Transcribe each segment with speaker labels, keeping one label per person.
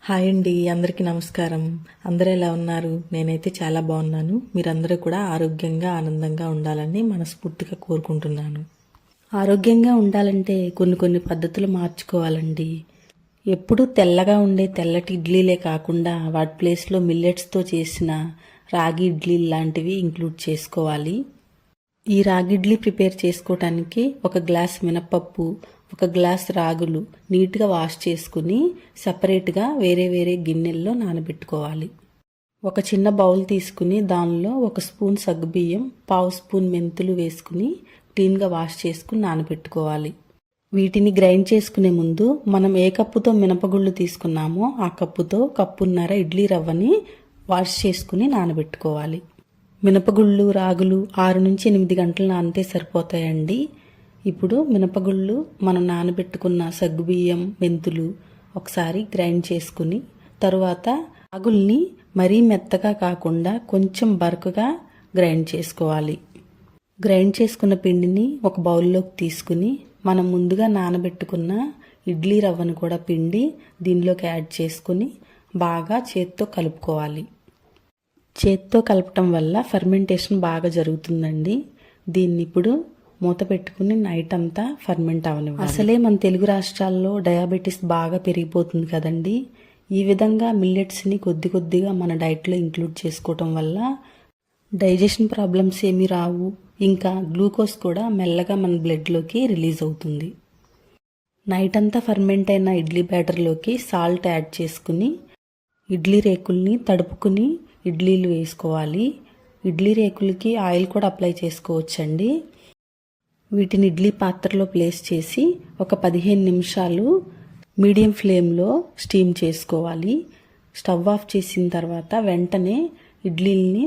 Speaker 1: Hi అండి, అందరికీ నమస్కారం. అందరూ ఎలా ఉన్నారు? నేనైతే చాలా బాగున్నాను. మీరందరూ కూడా ఆరోగ్యంగా ఆనందంగా ఉండాలని మనస్ఫూర్తిగా కోరుకుంటున్నాను. ఆరోగ్యంగా ఉండాలంటే కొన్ని పద్ధతులు మార్చుకోవాలండి. ఎప్పుడూ తెల్లగా ఉండే తెల్లటి ఇడ్లీలే కాకుండా వాటి ప్లేస్లో మిల్లెట్స్తో చేసిన రాగి ఇడ్లీ లాంటివి ఇంక్లూడ్ చేసుకోవాలి. ఈ రాగి ఇడ్లీ ప్రిపేర్ చేసుకోవటానికి ఒక గ్లాస్ మినపప్పు, ఒక గ్లాస్ రాగులు నీట్గా వాష్ చేసుకుని సపరేట్గా వేరే గిన్నెల్లో నానబెట్టుకోవాలి. ఒక చిన్న బౌల్ తీసుకుని దానిలో ఒక స్పూన్ సగ్గుబియ్యం, పావు స్పూన్ మెంతులు వేసుకుని క్లీన్గా వాష్ చేసుకుని నానబెట్టుకోవాలి. వీటిని గ్రైండ్ చేసుకునే ముందు మనం ఏ కప్పుతో మినపగుళ్ళు తీసుకున్నామో ఆ కప్పుతో కప్పున్నర ఇడ్లీ రవ్వని వాష్ చేసుకుని నానబెట్టుకోవాలి. మినపగుళ్ళు, రాగులు 6 నుంచి 8 గంటలు నానితే సరిపోతాయండి. ఇప్పుడు మినపగుళ్ళు, మనం నానబెట్టుకున్న సగ్గుబియ్యం, మెంతులు ఒకసారి గ్రైండ్ చేసుకుని తరువాత రాగుల్ని మరీ మెత్తగా కాకుండా కొంచెం బరకగా గ్రైండ్ చేసుకోవాలి. గ్రైండ్ చేసుకున్న పిండిని ఒక బౌల్లోకి తీసుకుని మనం ముందుగా నానబెట్టుకున్న ఇడ్లీ రవ్వను కూడా పిండి దీనిలోకి యాడ్ చేసుకుని బాగా చేత్తో కలుపుకోవాలి. చేత్తో కలపటం వల్ల ఫర్మెంటేషన్ బాగా జరుగుతుందండి. దీన్ని ఇప్పుడు మూత పెట్టుకుని నైట్ అంతా ఫర్మెంట్ అవనివ్వాలి. అసలే మన తెలుగు రాష్ట్రాల్లో డయాబెటీస్ బాగా పెరిగిపోతుంది కదండి. ఈ విధంగా మిల్లెట్స్ని కొద్దిగా మన డైట్లో ఇంక్లూడ్ చేసుకోవటం వల్ల డైజెషన్ ప్రాబ్లమ్స్ ఏమీ రావు. ఇంకా గ్లూకోజ్ కూడా మెల్లగా మన బ్లడ్లోకి రిలీజ్ అవుతుంది. నైట్ అంతా ఫర్మెంట్ అయిన ఇడ్లీ బ్యాటర్లోకి సాల్ట్ యాడ్ చేసుకుని ఇడ్లీ రేకుల్ని తడుపుకుని ఇడ్లీలు వేసుకోవాలి. ఇడ్లీ రేకులకి ఆయిల్ కూడా అప్లై చేసుకోవచ్చండి. వీటిని ఇడ్లీ పాత్రలో ప్లేస్ చేసి ఒక 15 నిమిషాలు మీడియం ఫ్లేమ్లో స్టీమ్ చేసుకోవాలి. స్టవ్ ఆఫ్ చేసిన తర్వాత వెంటనే ఇడ్లీల్ని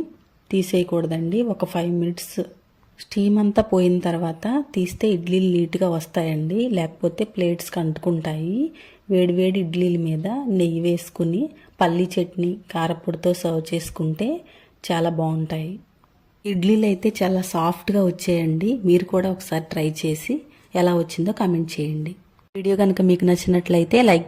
Speaker 1: తీసేయకూడదండి. ఒక 5 మినిట్స్ స్టీమ్ అంతా పోయిన తర్వాత తీస్తే ఇడ్లీలు నీట్గా వస్తాయండి. లేకపోతే ప్లేట్స్కి అంటుకుంటాయి. వేడివేడి ఇడ్లీల మీద నెయ్యి వేసుకుని పల్లీ చట్నీ, కారపొడితో సర్వ్ చేసుకుంటే చాలా బాగుంటాయి. ఇడ్లీలు అయితే చాలా సాఫ్ట్గా వచ్చాయండి. మీరు కూడా ఒకసారి ట్రై చేసి ఎలా వచ్చిందో కామెంట్ చేయండి. వీడియో కనుక మీకు నచ్చినట్లయితే లైక్